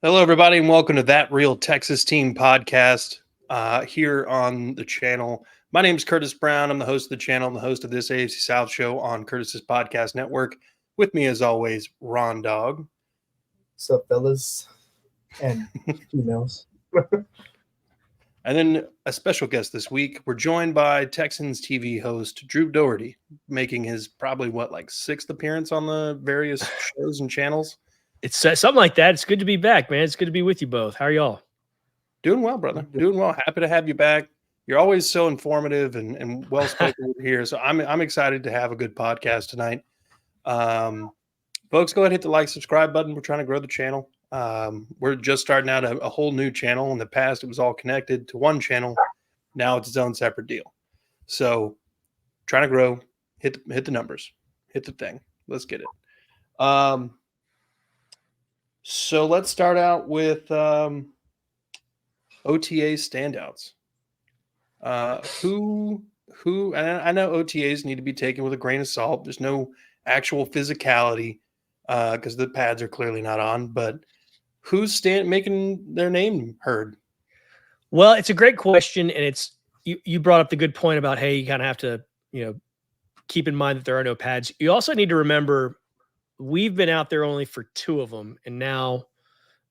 Hello, everybody, and welcome to That Real Texas Team podcast here on the channel. My name is Curtis Brown. I'm the host of the channel. I'm the host of this AFC South show on Curtis's podcast network. With me, as always, Ron Dog. What's up, fellas and females? And then a special guest this week. We're joined by Texans TV host Drew Dougherty, making his probably, sixth appearance on the various shows and channels. It's something like that. It's good to be back, man. It's good to be with you both. How are y'all? Doing well, brother. Doing well. Happy to have you back. You're always so informative and well spoken here. So I'm excited to have a good podcast tonight. Folks, go ahead and hit the like, subscribe button. We're trying to grow the channel. We're just starting out a whole new channel. In the past, it was all connected to one channel. Now it's its own separate deal. So trying to grow, hit the numbers, hit the thing. Let's get it. So let's start out with OTA standouts. Who and I know OTAs need to be taken with a grain of salt. There's no actual physicality because the pads are clearly not on, but who's making their name heard? Well, it's a great question, and it's you brought up the good point about, hey, you kind of have to, keep in mind that there are no pads. You also need to remember we've been out there only for 2 of them, and now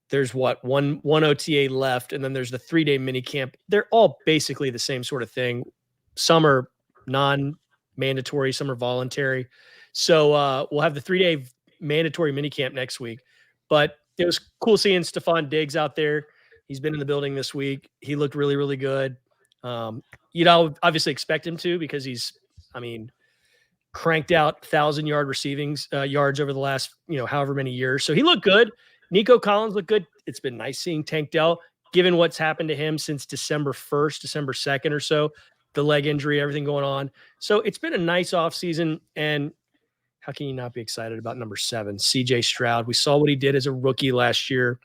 there's one OTA left, and then there's the 3-day mini camp. They're all basically the same sort of thing. Some are non-mandatory, some are voluntary. So we'll have the 3-day mandatory mini camp next week. But it was cool seeing Stephon Diggs out there. He's been in the building this week. He looked really, really good. Obviously expect him to because he's, cranked out 1,000-yard receiving yards over the last, however many years. So he looked good. Nico Collins looked good. It's been nice seeing Tank Dell, given what's happened to him since December 1st, December 2nd or so, the leg injury, everything going on. So it's been a nice offseason. And how can you not be excited about number 7, CJ Stroud? We saw what he did as a rookie last year.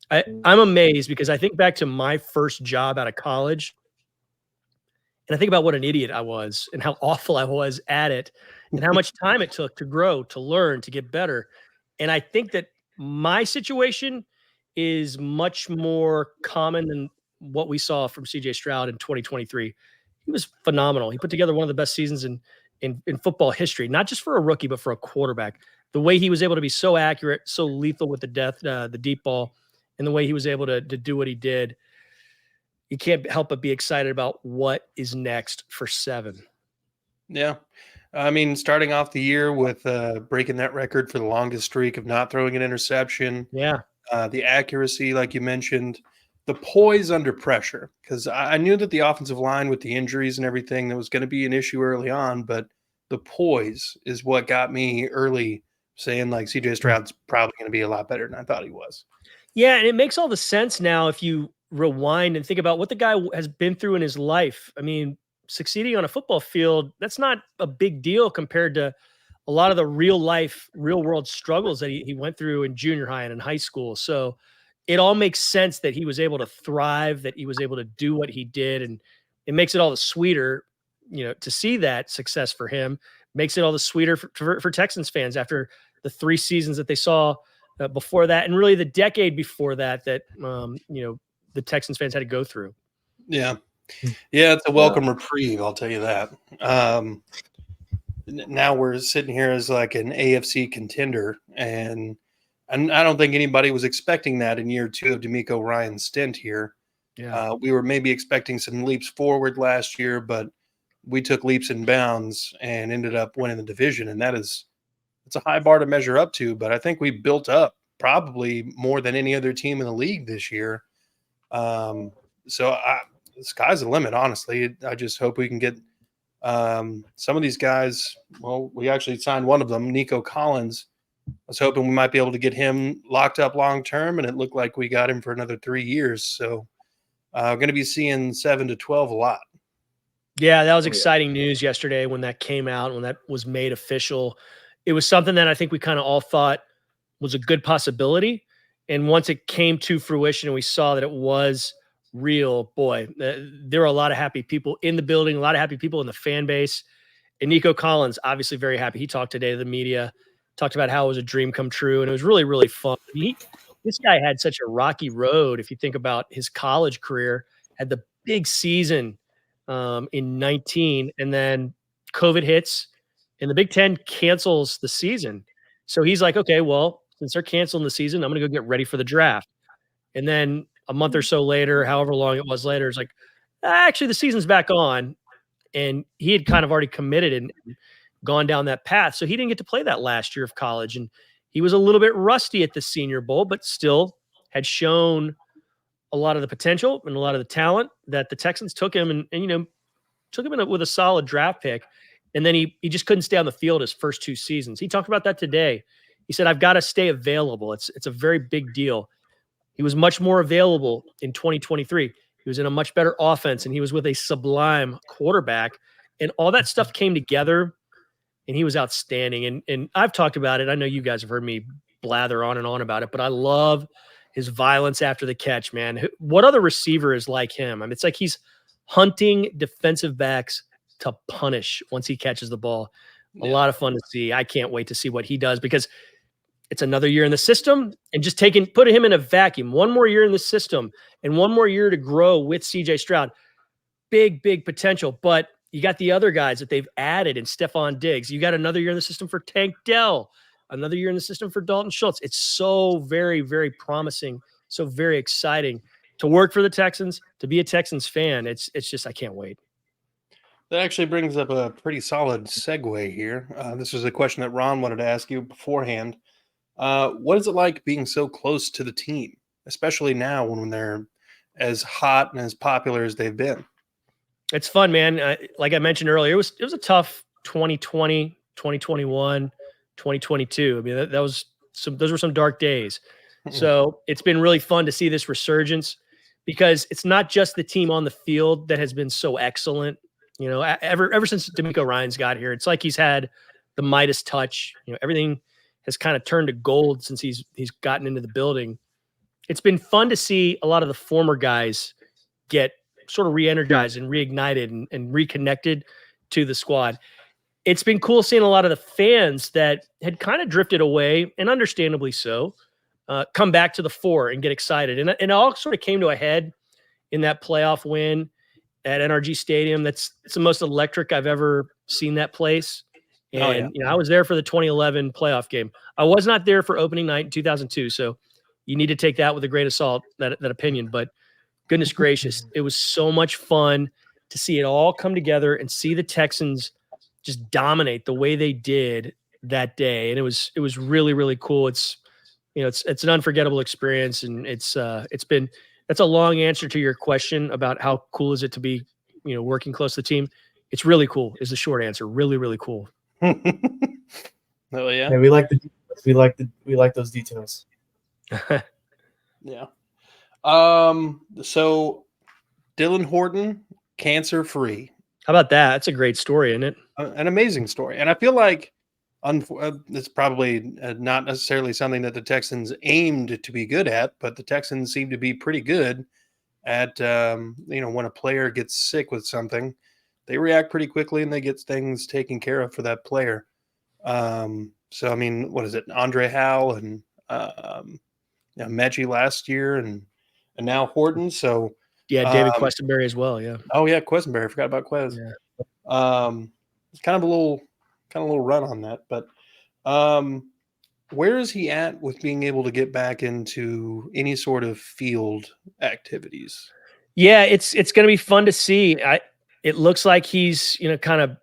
I'm amazed because I think back to my first job out of college, and I think about what an idiot I was and how awful I was at it and how much time it took to grow, to learn, to get better. And I think that my situation is much more common than what we saw from CJ Stroud in 2023. He was phenomenal. He put together one of the best seasons in football history, not just for a rookie, but for a quarterback. The way he was able to be so accurate, so lethal with the deep ball, and the way he was able to do what he did, you can't help but be excited about what is next for 7. Yeah. Starting off the year with breaking that record for the longest streak of not throwing an interception. Yeah. The accuracy, like you mentioned, the poise under pressure, because I knew that the offensive line with the injuries and everything, that was going to be an issue early on, but the poise is what got me early saying like CJ Stroud's probably going to be a lot better than I thought he was. Yeah, and it makes all the sense now if you rewind and think about what the guy has been through in his life. Succeeding on a football field, that's not a big deal compared to a lot of the real world struggles that he went through in junior high and in high school. So it all makes sense that he was able to thrive, that he was able to do what he did. And it makes it all the sweeter, to see that success for him. Makes it all the sweeter for Texans fans after the 3 seasons that they saw before that. And really the decade before that, the Texans fans had to go through. Yeah. Yeah, it's a welcome reprieve, I'll tell you that. Now we're sitting here as like an AFC contender, and I don't think anybody was expecting that in year 2 of DeMeco Ryans' stint here. Yeah. We were maybe expecting some leaps forward last year, but we took leaps and bounds and ended up winning the division, and it's a high bar to measure up to, but I think we built up probably more than any other team in the league this year. The sky's the limit, honestly. I just hope we can get some of these guys. Well, we actually signed one of them, Nico Collins. I was hoping we might be able to get him locked up long term, and it looked like we got him for another 3 years. So I'm going to be seeing 7 to 12 a lot. Yeah, that was exciting news yesterday when that came out, when that was made official. It was something that I think we kind of all thought was a good possibility. And once it came to fruition and we saw that it was real, boy, there were a lot of happy people in the building, a lot of happy people in the fan base. And Nico Collins, obviously very happy. He talked today to the media, talked about how it was a dream come true. And it was really, really fun. this guy had such a rocky road. If you think about his college career, had the big season in 19, and then COVID hits, and the Big Ten cancels the season. So he's like, okay, well, since they're canceling the season, I'm going to go get ready for the draft. And then a month or so later, however long it was later, it's like, actually, the season's back on. And he had kind of already committed and gone down that path. So he didn't get to play that last year of college. And he was a little bit rusty at the Senior Bowl, but still had shown a lot of the potential and a lot of the talent that the Texans took him and took him with a solid draft pick. And then he just couldn't stay on the field his first 2 seasons. He talked about that today. He said, I've got to stay available. It's a very big deal. He was much more available in 2023. He was in a much better offense, and he was with a sublime quarterback. And all that stuff came together, and he was outstanding. And I've talked about it. I know you guys have heard me blather on and on about it, but I love his violence after the catch, man. What other receiver is like him? I mean, it's like he's hunting defensive backs to punish once he catches the ball. A lot of fun to see. I can't wait to see what he does because it's another year in the system, and just putting him in a vacuum. One more year in the system and one more year to grow with CJ Stroud. Big potential. But you got the other guys that they've added in Stephon Diggs. You got another year in the system for Tank Dell, another year in the system for Dalton Schultz. It's so very, very promising, so very exciting to work for the Texans, to be a Texans fan. It's just, I can't wait. That actually brings up a pretty solid segue here. This is a question that Ron wanted to ask you beforehand. What is it like being so close to the team, especially now when they're as hot and as popular as they've been? It's fun, man. Like I mentioned earlier, it was a tough 2020, 2021, 2022. I mean, those were some dark days. So it's been really fun to see this resurgence because it's not just the team on the field that has been so excellent. Ever since D'Amico Ryans got here, it's like he's had the Midas touch. Everything has kind of turned to gold since he's gotten into the building. It's been fun to see a lot of the former guys get sort of re-energized and reignited and reconnected to the squad. It's been cool seeing a lot of the fans that had kind of drifted away, and understandably so, come back to the fore and get excited. And it all sort of came to a head in that playoff win at NRG Stadium. It's the most electric I've ever seen that place. And I was there for the 2011 playoff game. I was not there for opening night in 2002, so you need to take that with a grain of salt, that opinion. But goodness gracious, it was so much fun to see it all come together and see the Texans just dominate the way they did that day. And it was really, really cool. It's an unforgettable experience, and that's a long answer to your question about how cool is it to be, working close to the team. It's really cool is the short answer. Really, really cool. Oh yeah. Yeah, we like those details. Yeah. So Dylan Horton, cancer free. How about that? That's a great story, isn't it? An amazing story. And I feel like it's probably not necessarily something that the Texans aimed to be good at, but the Texans seem to be pretty good at, when a player gets sick with something, they react pretty quickly and they get things taken care of for that player. So, I mean, what is it? Andre Howell and Mechie last year and now Horton. So, yeah, David Questenberry as well. Yeah. Oh yeah, Questenberry. I forgot about Quez. Yeah. It's kind of a little run on that, but where is he at with being able to get back into any sort of field activities? Yeah, it's going to be fun to see. It looks like he's kind of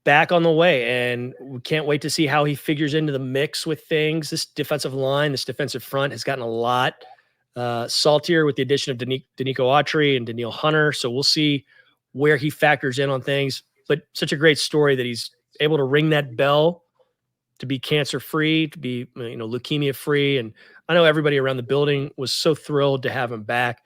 back on the way, and we can't wait to see how he figures into the mix with things. This defensive line, this defensive front has gotten a lot saltier with the addition of Danico Autry and Daniil Hunter. So we'll see where he factors in on things. But such a great story that he's able to ring that bell, to be cancer-free, to be leukemia-free. And I know everybody around the building was so thrilled to have him back.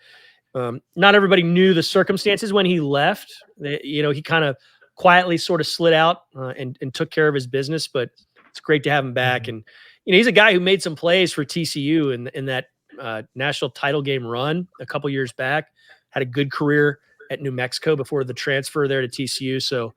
Not everybody knew the circumstances when he left. He kind of quietly sort of slid out and took care of his business, but it's great to have him back. And he's a guy who made some plays for TCU in that national title game run a couple years back. Had a good career at New Mexico before the transfer there to TCU. So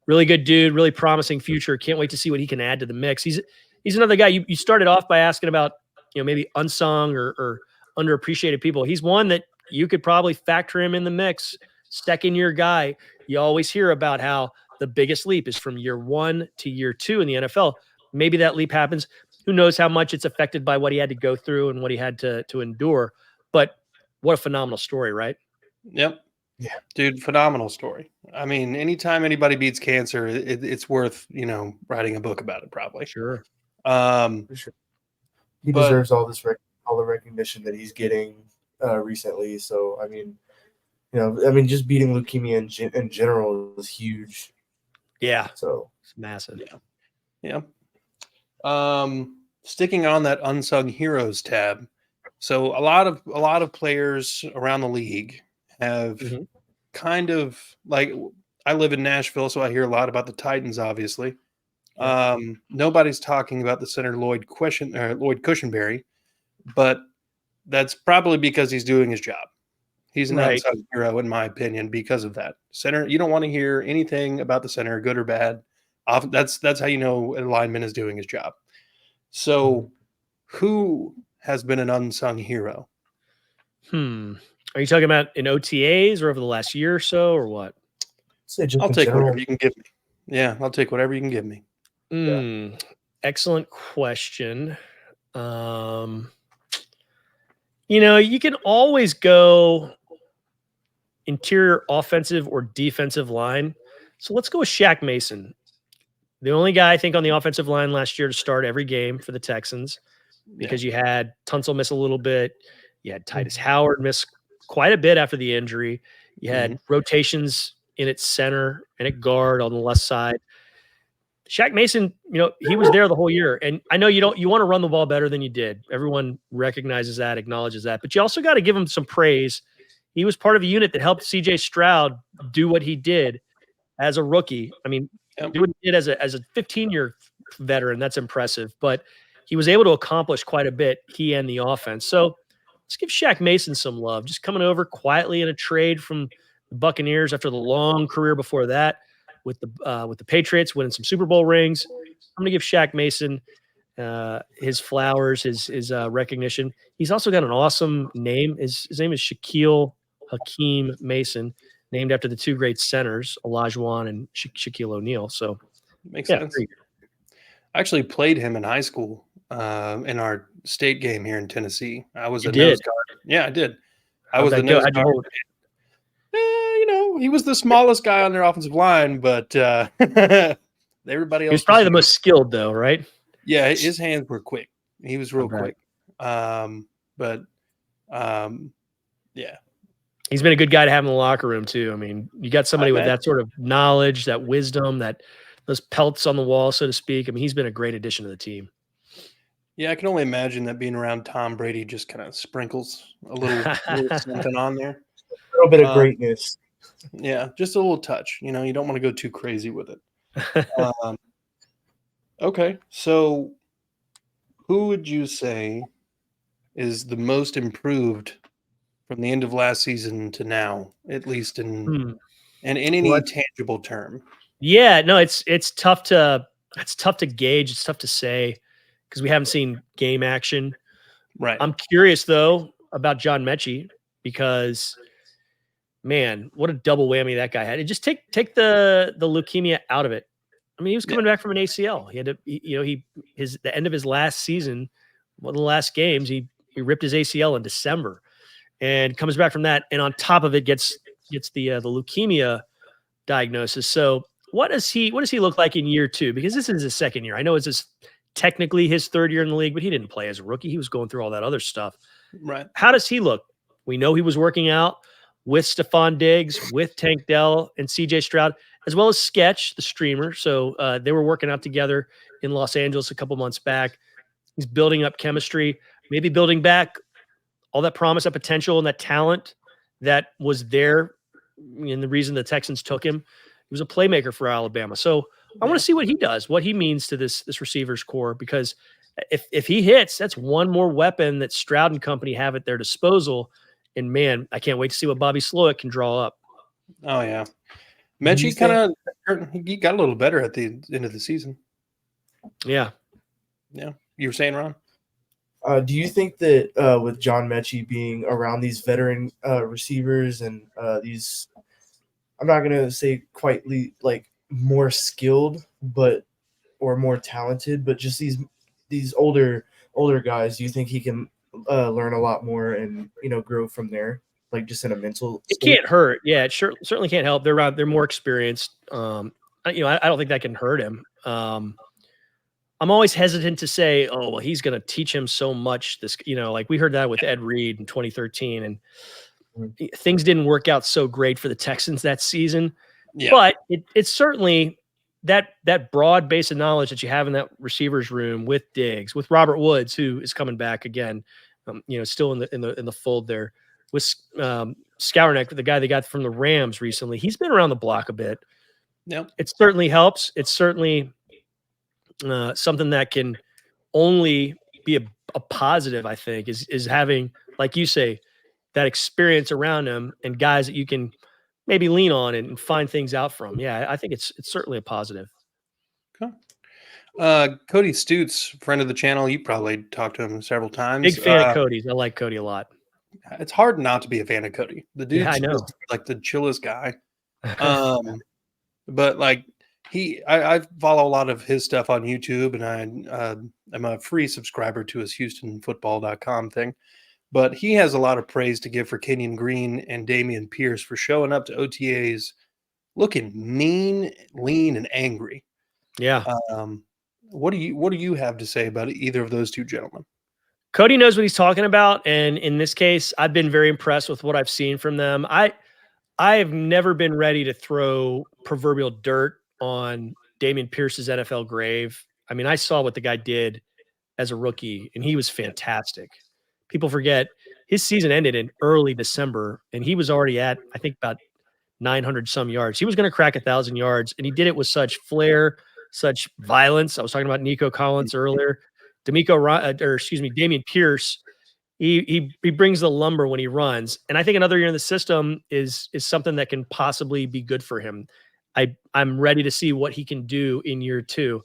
really good dude, really promising future. Can't wait to see what he can add to the mix. He's another guy. You started off by asking about maybe unsung or underappreciated people. He's one that you could probably factor him in the mix. Second year guy. You always hear about how the biggest leap is from year 1 to year 2 in the NFL. Maybe that leap happens. Who knows how much it's affected by what he had to go through and what he had to endure. But what a phenomenal story, right? Yep. Yeah. Dude, phenomenal story. I mean, anytime anybody beats cancer, it's worth, writing a book about it probably. Sure. Um, For sure. He But- deserves all this all the recognition that he's getting recently. So I mean, just beating leukemia in general is huge. Yeah. So It's massive. Yeah. Sticking on that unsung heroes tab. So a lot of players around the league have Mhm. kind of like, I live in Nashville, so I hear a lot about the Titans, obviously. Yeah. Nobody's talking about the center Lloyd Cushenberry, but that's probably because he's doing his job. He's an Right. unsung hero, in my opinion, because of that. Center, you don't want to hear anything about the center, good or bad. That's how you know a lineman is doing his job. So, who has been an unsung hero? Are you talking about in OTAs or over the last year or so or what? say just I'll in take general. whatever you can give me. Yeah, I'll take whatever you can give me. Excellent question. You can always go interior offensive or defensive line. So let's go with Shaq Mason. The only guy I think on the offensive line last year to start every game for the Texans, because you had Tunsil miss a little bit. You had Titus Howard miss quite a bit after the injury. You had rotations in its center and at guard on the left side. Shaq Mason, he was there the whole year. And I know you want to run the ball better than you did. Everyone recognizes that, acknowledges that. But you also got to give him some praise. He was part of a unit that helped CJ Stroud do what he did as a rookie. I mean, do what he did as a 15-year veteran. That's impressive. But he was able to accomplish quite a bit, he and the offense. So let's give Shaq Mason some love. Just coming over quietly in a trade from the Buccaneers after the long career before that with the Patriots, winning some Super Bowl rings. I'm going to give Shaq Mason his flowers, his recognition. He's also got an awesome name. His name is Shaquille Hakeem Mason, named after the two great centers, Olajuwon and Shaquille O'Neal. So makes sense. I actually played him in high school in our state game here in Tennessee. I was a nose guard. Yeah, I did. I was the nose guard. He was the smallest guy on their offensive line, but everybody else. He was probably the most skilled, though, right? Yeah, his hands were quick. He was real quick. Yeah. He's been a good guy to have in the locker room, too. I mean, you got somebody with that sort of knowledge, that wisdom, those pelts on the wall, so to speak. I mean, he's been a great addition to the team. Yeah, I can only imagine that being around Tom Brady just kind of sprinkles a little something on there. A little bit of greatness. Yeah, just a little touch. You don't want to go too crazy with it. Okay, so who would you say is the most improved from the end of last season to now, at least in any tangible term? Yeah, no, it's tough to gauge. It's tough to say because we haven't seen game action. Right. I'm curious though about John Mechie because, man, what a double whammy that guy had. And just take the leukemia out of it. I mean, he was coming back from an ACL. He had to, the end of his last season, one of the last games, he ripped his ACL in December, and comes back from that, and on top of it gets the leukemia diagnosis. So what does he look like in year 2? Because this is his second year. I know it's technically his third year in the league, but he didn't play as a rookie. He was going through all that other stuff. Right. How does he look? We know he was working out with Stephon Diggs, with Tank Dell, and CJ Stroud, as well as Sketch, the streamer. So they were working out together in Los Angeles a couple months back. He's building up chemistry, maybe building back all that promise, that potential, and that talent that was there. And the reason the Texans took him, he was a playmaker for Alabama. So I want to see what he does, what he means to this receivers core, because if he hits, that's one more weapon that Stroud and company have at their disposal. And man, I can't wait to see what Bobby Slowick can draw up. Oh yeah, Mechie he got a little better at the end of the season. Yeah. You were saying, Ron? Do you think that with John Mechie being around these veteran receivers and these, I'm not gonna say quite like more skilled, or more talented, but just these older guys, do you think he can learn a lot more and grow from there, like just in a mental It state? can't hurt. Yeah, it certainly can't help. They're around. They're more experienced. I don't think that can hurt him. I'm always hesitant to say, oh, well, he's going to teach him so much. Like we heard that with Ed Reed in 2013, and things didn't work out so great for the Texans that season. Yeah. But it's certainly that broad base of knowledge that you have in that receivers room with Diggs, with Robert Woods, who is coming back again, still in the fold there, with Skowronek, the guy they got from the Rams recently. He's been around the block a bit. Yeah. It certainly helps. It's certainly something that can only be a positive, I think, is having, like you say, that experience around him and guys that you can maybe lean on and find things out from. Yeah, I think it's certainly a positive. Cool. Cody Stutes, friend of the channel, you probably talked to him several times. Big fan of Cody's. I like Cody a lot. It's hard not to be a fan of Cody. The dude's I know. just like the chillest guy. But like I follow a lot of his stuff on YouTube, and I'm a free subscriber to his HoustonFootball.com thing. But he has a lot of praise to give for Kenyon Green and Damian Pierce for showing up to OTAs looking mean, lean, and angry. Yeah. What do you have to say about either of those two gentlemen? Cody knows what he's talking about, and in this case, I've been very impressed with what I've seen from them. I have never been ready to throw proverbial dirt on Damian Pierce's NFL grave. I mean, I saw what the guy did as a rookie, and he was fantastic. People forget his season ended in early December, and he was already at, I think, about 900 some yards. He was going to crack 1,000 yards, and he did it with such flair, such violence. I was talking about Nico Collins earlier. Damian Pierce, he brings the lumber when he runs, and I think another year in the system is something that can possibly be good for him. I'm ready to see what he can do in year 2.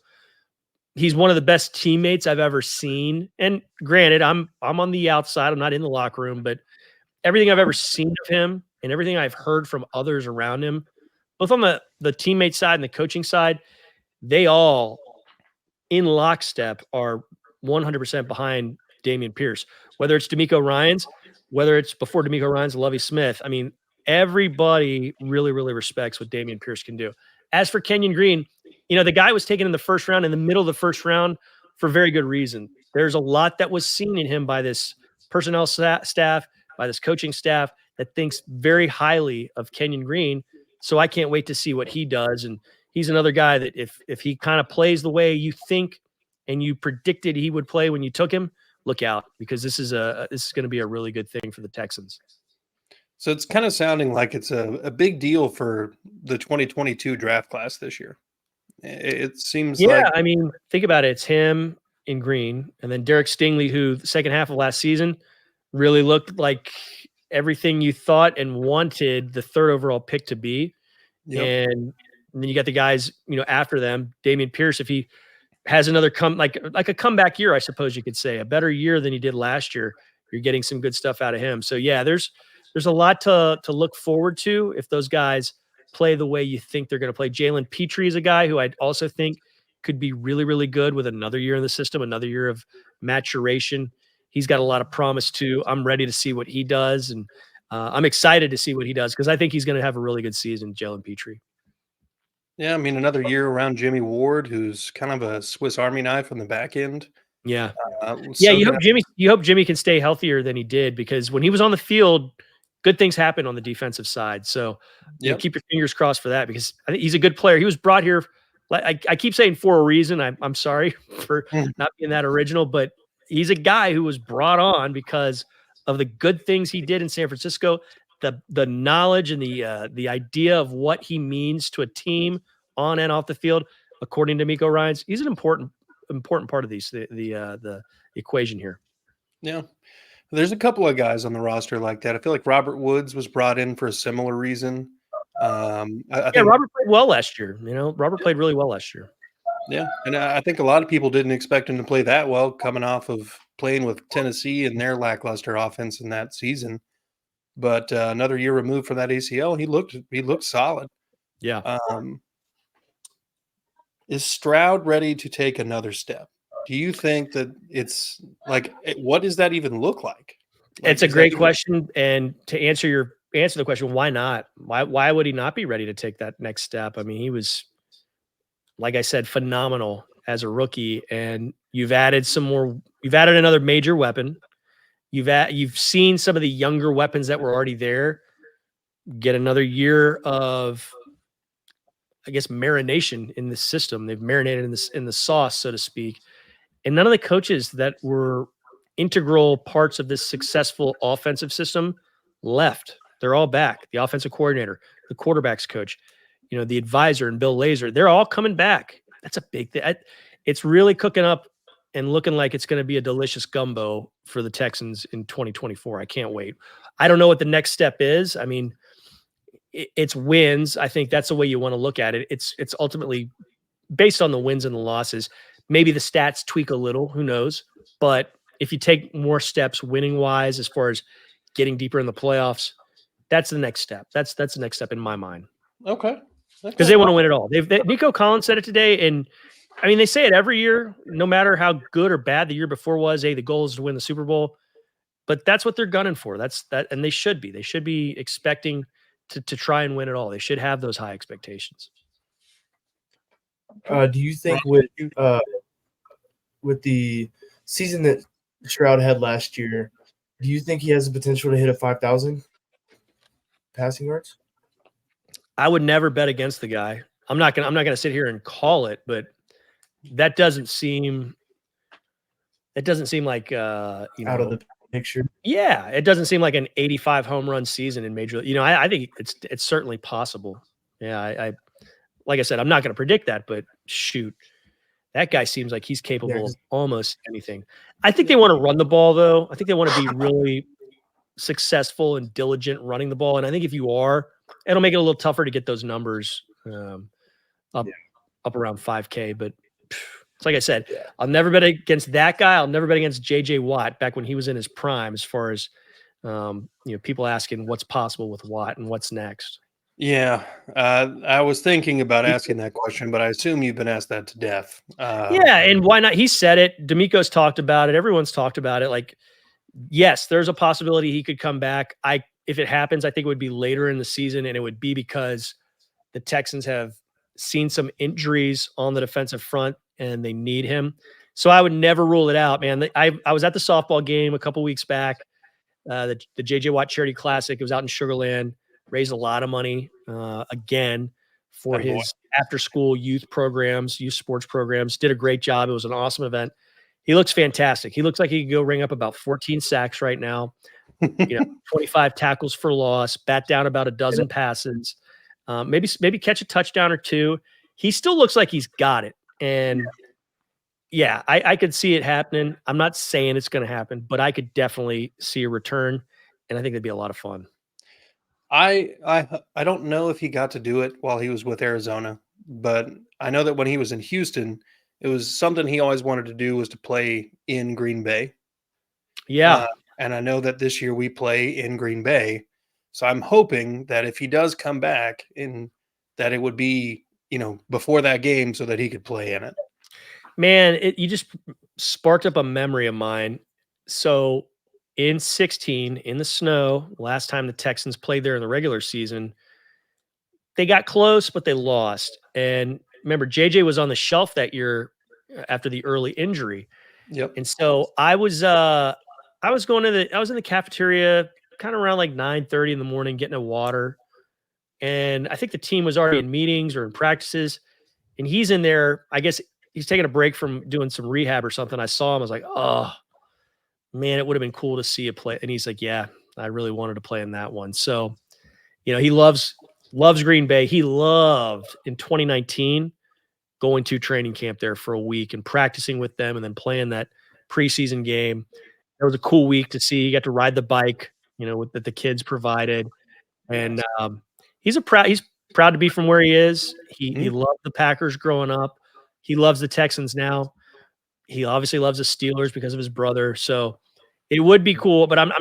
He's one of the best teammates I've ever seen. And granted, I'm on the outside. I'm not in the locker room, but everything I've ever seen of him and everything I've heard from others around him, both on the teammate side and the coaching side, they all in lockstep are 100% behind Damian Pierce. Whether it's DeMeco Ryans, whether it's before DeMeco Ryans, Lovie Smith. I mean, everybody really, really respects what Damian Pierce can do. As for Kenyon Green, the guy was taken in the first round, in the middle of the first round, for very good reason. There's a lot that was seen in him by this personnel staff, by this coaching staff that thinks very highly of Kenyon Green. So I can't wait to see what he does. And he's another guy that if he kind of plays the way you think and you predicted he would play when you took him, look out, because this is going to be a really good thing for the Texans. So it's kind of sounding like it's a big deal for the 2022 draft class this year. It seems like. Yeah, I mean, think about it. It's him in Green, and then Derek Stingley, who the second half of last season really looked like everything you thought and wanted the 3rd overall pick to be. Yep. And then you got the guys, after them, Damian Pierce, if he has another like a comeback year, I suppose you could say, a better year than he did last year, you're getting some good stuff out of him. So yeah, there's a lot to look forward to if those guys play the way you think they're going to play. Jalen Petrie is a guy who I also think could be really, really good with another year in the system, another year of maturation. He's got a lot of promise too. I'm ready to see what he does, and I'm excited to see what he does because I think he's going to have a really good season, Jalen Petrie. Yeah, I mean, another year around Jimmy Ward, who's kind of a Swiss Army knife on the back end. Yeah, you hope Jimmy can stay healthier than he did, because when he was on the field, good things happen on the defensive side. So keep your fingers crossed for that, because I think he's a good player. He was brought here. I keep saying for a reason. I'm sorry for not being that original, but he's a guy who was brought on because of the good things he did in San Francisco, the knowledge and the idea of what he means to a team on and off the field. According to DeMeco Ryans, he's an important part of the equation here. Yeah. There's a couple of guys on the roster like that. I feel like Robert Woods was brought in for a similar reason. I think Robert played well last year. Robert played really well last year. Yeah, and I think a lot of people didn't expect him to play that well coming off of playing with Tennessee and their lackluster offense in that season. But another year removed from that ACL, he looked solid. Yeah. Um, is Stroud ready to take another step? Do you think that it's like what does that even look like? It's a Is that great even question. And to answer the question, why not? Why would he not be ready to take that next step? I mean, he was, like I said, phenomenal as a rookie. And you've added another major weapon. You've seen some of the younger weapons that were already there get another year of, I guess, marination in the system. They've marinated in the sauce, so to speak. And none of the coaches that were integral parts of this successful offensive system left. They're all back. The offensive coordinator, the quarterback's coach, the advisor and Bill Lazor, they're all coming back. That's a big thing. It's really cooking up and looking like it's going to be a delicious gumbo for the Texans in 2024. I can't wait. I don't know what the next step is. I mean, it's wins. I think that's the way you want to look at it. It's ultimately based on the wins and the losses. Maybe the stats tweak a little, who knows? But if you take more steps winning wise, as far as getting deeper in the playoffs, that's the next step. That's the next step in my mind, okay? because they want to win it all. Nico Collins said it today, and I mean they say it every year, no matter how good or bad the year before was. Hey, the goal is to win the Super Bowl, but that's what they're gunning for. That's that, and they should be. They should be expecting to try and win it all. They should have those high expectations. Do you think with the season that Stroud had last year, do you think he has the potential to hit a 5,000 passing yards? I would never bet against the guy. I'm not gonna sit here and call it, but that doesn't seem like Out of the picture. Yeah, it doesn't seem like an 85 home run season in Major League. I think it's certainly possible. Yeah, I like I said, I'm not going to predict that, but shoot, that guy seems like he's capable of almost anything. I think they want to run the ball, though. I think they want to be really successful and diligent running the ball. And I think if you are, it'll make it a little tougher to get those numbers up around 5K. But it's like I said, I'll never bet against that guy. I'll never bet against JJ Watt back when he was in his prime, as far as people asking what's possible with Watt and what's next. Yeah, I was thinking about asking that question, but I assume you've been asked that to death. Yeah, and why not? He said it. D'Amico's talked about it. Everyone's talked about it. Like, yes, there's a possibility he could come back. If it happens, I think it would be later in the season, and it would be because the Texans have seen some injuries on the defensive front, and they need him. So I would never rule it out, man. I was at the softball game a couple weeks back, the JJ Watt Charity Classic. It was out in Sugar Land. Raised a lot of money again for his after-school youth sports programs. Did a great job. It was an awesome event. He looks fantastic. He looks like he could go ring up about 14 sacks right now. 25 tackles for loss, bat down about a dozen passes, maybe catch a touchdown or two. He still looks like he's got it. And yeah, I could see it happening. I'm not saying it's going to happen, but I could definitely see a return, and I think it'd be a lot of fun. I don't know if he got to do it while he was with Arizona, but I know that when he was in Houston, it was something he always wanted to do, was to play in Green Bay. Yeah. And I know that this year we play in Green Bay. So I'm hoping that if he does come back, that it would be, before that game so that he could play in it. Man, you just sparked up a memory of mine. So in 2016, in the snow, last time the Texans played there in the regular season, they got close, but they lost. And remember, JJ was on the shelf that year after the early injury. Yep. And so I was in the cafeteria kind of around like 9:30 in the morning, getting a water. And I think the team was already in meetings or in practices. And he's in there. I guess he's taking a break from doing some rehab or something. I saw him. I was like, oh, man, it would have been cool to see you play. And he's like, yeah, I really wanted to play in that one. So, he loves Green Bay. He loved in 2019 going to training camp there for a week and practicing with them and then playing that preseason game. It was a cool week to see. He got to ride the bike, that the kids provided. And he's proud to be from where he is. He loved the Packers growing up. He loves the Texans now. He obviously loves the Steelers because of his brother. So it would be cool, but I'm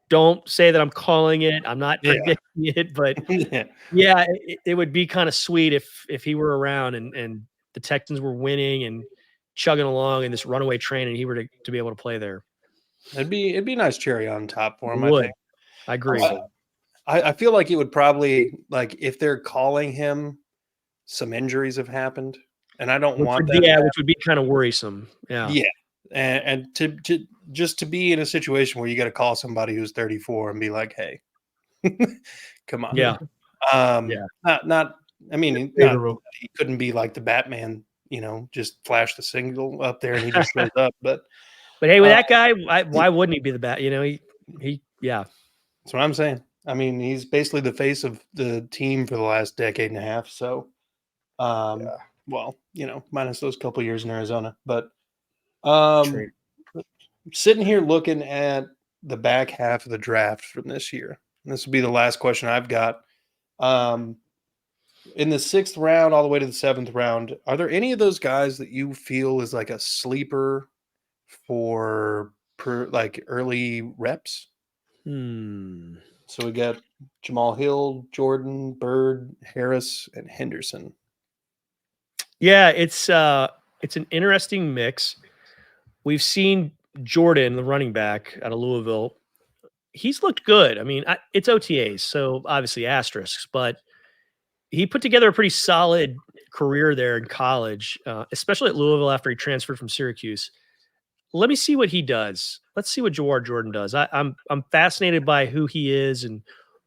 don't say that I'm calling it. I'm not Yeah. predicting it, but Yeah. yeah, it would be kind of sweet if he were around and the Texans were winning and chugging along in this runaway train and he were to be able to play there. It'd be a nice cherry on top for him, I Would. think. I agree. I feel like it would probably, like, if they're calling him, some injuries have happened, and I don't want that. Yeah, which would be kind of worrisome. Yeah. Yeah. And to just to be in a situation where you got to call somebody who's 34 and be like, hey, come on. Yeah. Yeah. Not, I mean, he couldn't be like the Batman, just flash the signal up there and he just shows up. But hey, with that guy, why wouldn't he be the bat? He yeah. That's what I'm saying. I mean, he's basically the face of the team for the last decade and a half. So, well, minus those couple years in Arizona, but sitting here looking at the back half of the draft from this year, and this will be the last question I've got. In the 6th round, all the way to the 7th round, are there any of those guys that you feel is like a sleeper for like early reps? So we got Jamal Hill, Jordan, Bird, Harris, and Henderson. Yeah, it's an interesting mix. We've seen Jordan, the running back out of Louisville. He's looked good. I mean, it's OTAs, so obviously asterisks, but he put together a pretty solid career there in college, especially at Louisville after he transferred from Syracuse. Let me see what he does. Let's see what Jawar Jordan does. I'm fascinated by who he is and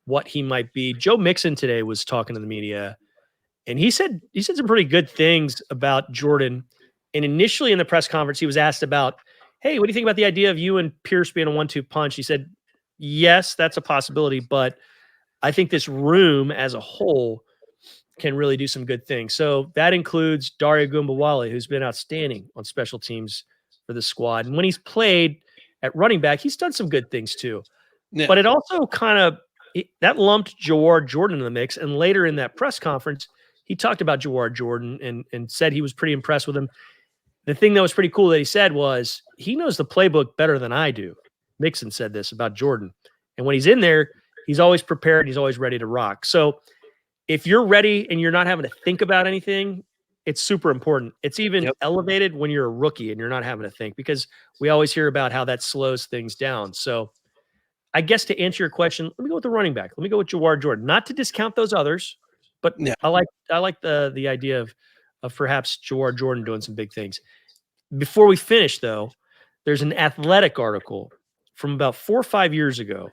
what he might be. Joe Mixon today was talking to the media, and he said some pretty good things about Jordan. And initially in the press conference, he was asked about, hey, what do you think about the idea of you and Pierce being a 1-2 punch? He said, yes, that's a possibility, but I think this room as a whole can really do some good things. So that includes Dario Gumbawale, who's been outstanding on special teams for the squad. And when he's played at running back, he's done some good things too. Yeah. But it also that lumped Jawar Jordan in the mix. And later in that press conference, he talked about Jawar Jordan and said he was pretty impressed with him. The thing that was pretty cool that he said was he knows the playbook better than I do. Mixon said this about Jordan. And when he's in there, he's always prepared. He's always ready to rock. So if you're ready and you're not having to think about anything, it's super important. It's even elevated when you're a rookie and you're not having to think, because we always hear about how that slows things down. So I guess to answer your question, let me go with the running back. Let me go with Jawar Jordan, not to discount those others, but I like the idea of perhaps Jawar Jordan doing some big things. Before we finish, though, there's an Athletic article from about 4 or 5 years ago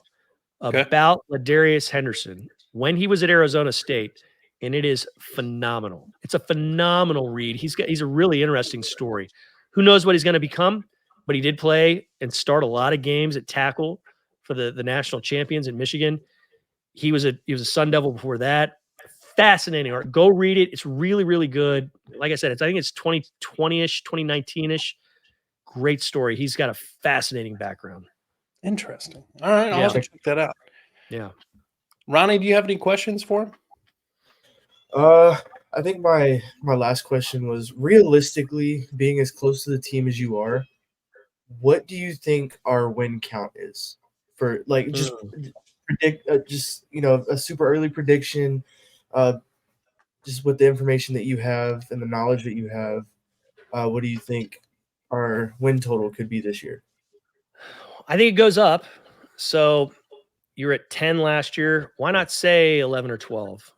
about Ladarius Henderson when he was at Arizona State, and it is phenomenal. It's a phenomenal read. He's a really interesting story. Who knows what he's going to become, but he did play and start a lot of games at tackle for the national champions in Michigan. He was a Sun Devil before that. Fascinating art. Go read it. It's really, really good. Like I said, I think it's 2020-ish, 2019-ish. Great story. He's got a fascinating background. Interesting. All right. I'll have to check that out. Yeah. Ronnie, do you have any questions for him? I think my last question was, realistically, being as close to the team as you are, what do you think our win count is for, like, just predict, a super early prediction, just with the information that you have and the knowledge that you have, what do you think our win total could be this year? I think it goes up. So you're at 10 last year. Why not say 11 or 12?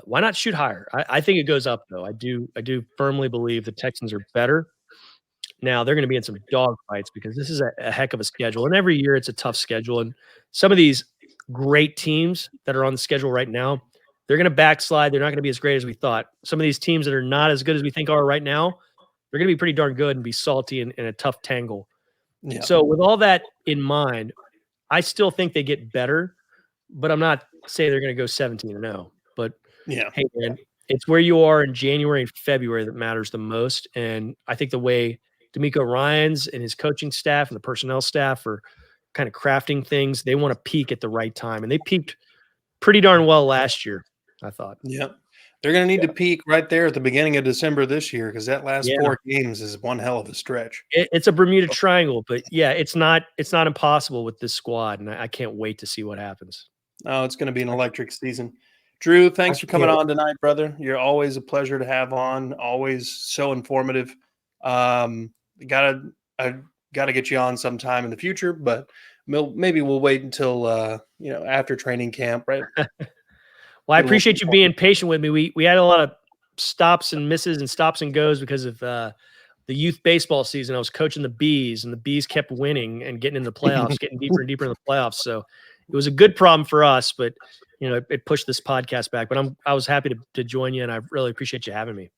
Why not shoot higher? I think it goes up, though. I do firmly believe the Texans are better. Now, they're going to be in some dog fights because this is a heck of a schedule. And every year it's a tough schedule. And some of these great teams that are on the schedule right now, they're going to backslide. They're not going to be as great as we thought. Some of these teams that are not as good as we think are right now, they're going to be pretty darn good and be salty in a tough tangle. Yeah. So with all that in mind, I still think they get better, but I'm not saying they're going to go 17-0. But hey, man, it's where you are in January and February that matters the most. And I think the way D'Amico Ryans and his coaching staff and the personnel staff are kind of crafting things, they want to peak at the right time. And they peaked pretty darn well last year, I thought. Yeah. They're going to need to peak right there at the beginning of December this year because that last Yeah. 4 games is one hell of a stretch. It's a Bermuda Triangle, but yeah, it's not impossible with this squad, and I can't wait to see what happens. Oh, it's going to be an electric season. Drew, thanks for coming can't- on tonight, brother. You're always a pleasure to have on. Always so informative. I gotta get you on sometime in the future, but maybe we'll wait until after training camp, right? Well, I Get a little appreciate bit you more. being patient with me. We had a lot of stops and misses and stops and goes because of the youth baseball season. I was coaching the Bees, and the Bees kept winning and getting in the playoffs, getting deeper and deeper in the playoffs. So it was a good problem for us, but it pushed this podcast back. But I was happy to join you, and I really appreciate you having me.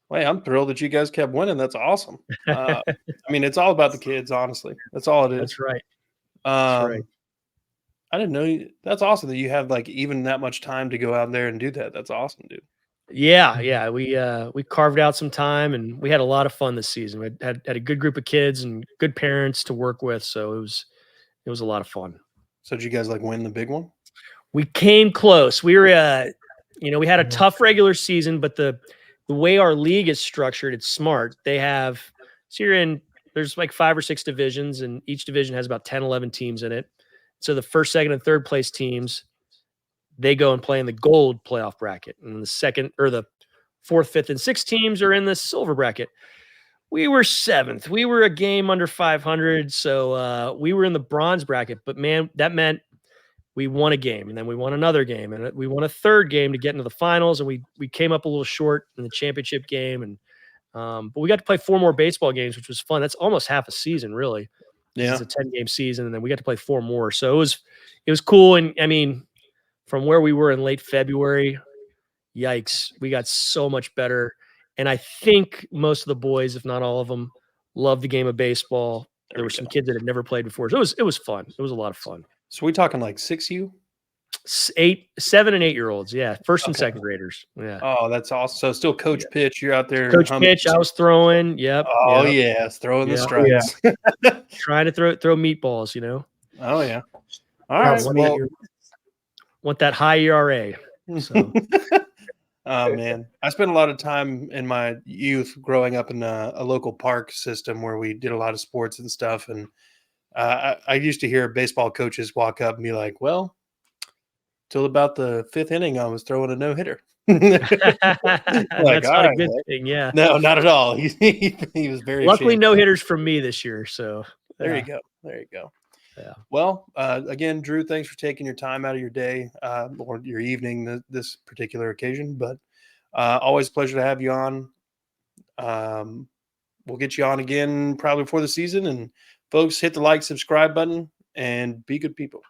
Hey, I'm thrilled that you guys kept winning. That's awesome. I mean, it's all about the kids, honestly. That's all it is. That's right. That's right. I didn't know that's awesome that you have like even that much time to go out there and do that. That's awesome, dude. Yeah. We carved out some time, and we had a lot of fun this season. We had a good group of kids and good parents to work with, so it was a lot of fun. So did you guys like win the big one? We came close. We were, we had a tough regular season, but the way our league is structured, it's smart. They have, there's like 5 or 6 divisions, and each division has about 10, 11 teams in it. So the first, second, and third place teams, they go and play in the gold playoff bracket. And the second, or the 4th, 5th, and 6th teams are in the silver bracket. We were 7th. We were a game under 500. So we were in the bronze bracket. But man, that meant we won a game, and then we won another game, and we won a third game to get into the finals. And we came up a little short in the championship game. And but we got to play 4 more baseball games, which was fun. That's almost half a season, really. Yeah. It's a 10-game season, and then we got to play 4 more. So it was cool. And I mean, from where we were in late February, yikes, we got so much better. And I think most of the boys, if not all of them, loved the game of baseball. There were some kids that had never played before. So it was fun. It was a lot of fun. So we talking like 6U? 7 and 8-year-olds, yeah, first and second graders, yeah. Oh, that's awesome. So still coach pitch. You're out there. Coach pitch, I was throwing. Yep. Oh yep. yes, throwing the Yep. strikes. Trying to throw meatballs. Oh yeah. All right. Well, want that high ERA. So. Oh man, I spent a lot of time in my youth growing up in a local park system where we did a lot of sports and stuff, and I used to hear baseball coaches walk up and be like, "Well, till about the 5th inning, I was throwing a no-hitter." That's not a good thing. Yeah. No, not at all. He was very luckily ashamed. No hitters from me this year. So There you go. There you go. Yeah. Well, again, Drew, thanks for taking your time out of your day or your evening this particular occasion. But always a pleasure to have you on. We'll get you on again probably before the season. And folks, hit the like, subscribe button, and be good people.